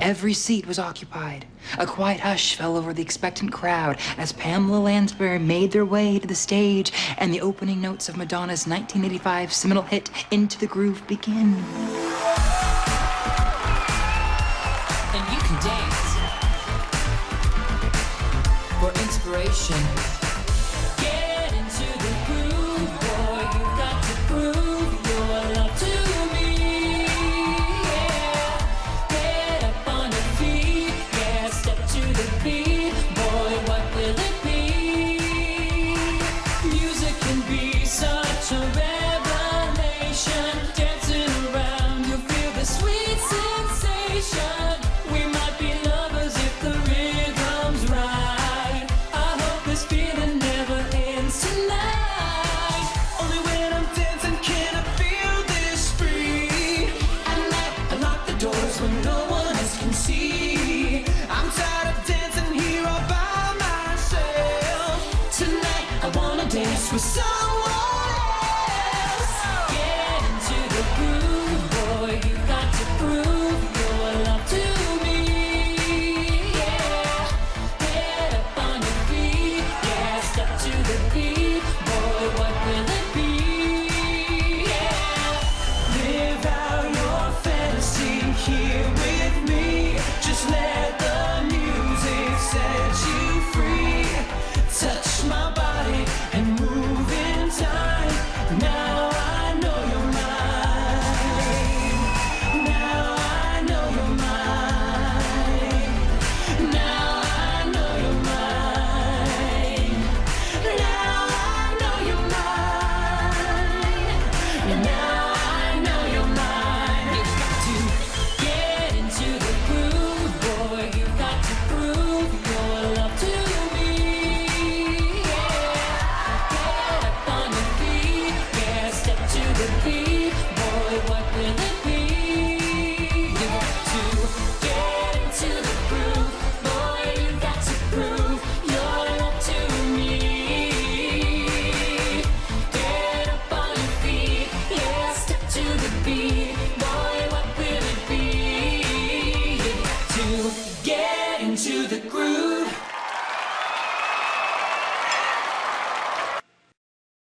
Every seat was occupied. A quiet hush fell over the expectant crowd as Pamela Lansbury made their way to the stage and the opening notes of Madonna's 1985 seminal hit, Into the Groove, begin. And you can dance for inspiration. Get into the groove, boy, you've got to prove your love to me. Yeah, get up on your feet, yeah, step to the beat, boy, what will it be? Music can be such a revelation. Dancing around, you'll feel the sweet sensation. We might be lovers if the rhythm's right. I hope this feeling never ends tonight. Only when I'm dancing can I feel this free. At night I lock the doors when no one else can see. I'm tired of dancing here all by myself. Tonight I wanna dance with someone else. Get into the groove, boy, you've got to prove your love to me. Yeah, get up on your feet, yeah, step to the beat, boy, what will it be? Yeah, live out your fantasy here with me. Just let the music set you free. Touch my body and move in time. Now I know you're mine. Now I know you're mine. Now I know you're mine. Now I know you're mine. Now I know you're mine. You've got to get into the groove, boy. You've got to prove your love to me. Yeah, get up on your feet, yeah, step to the beat, boy, what will it be? You've got to get into the groove, boy, you've got to prove your love to me. Get up on your feet, yeah, step to the beat, boy, what will it be? You've got to get into the groove.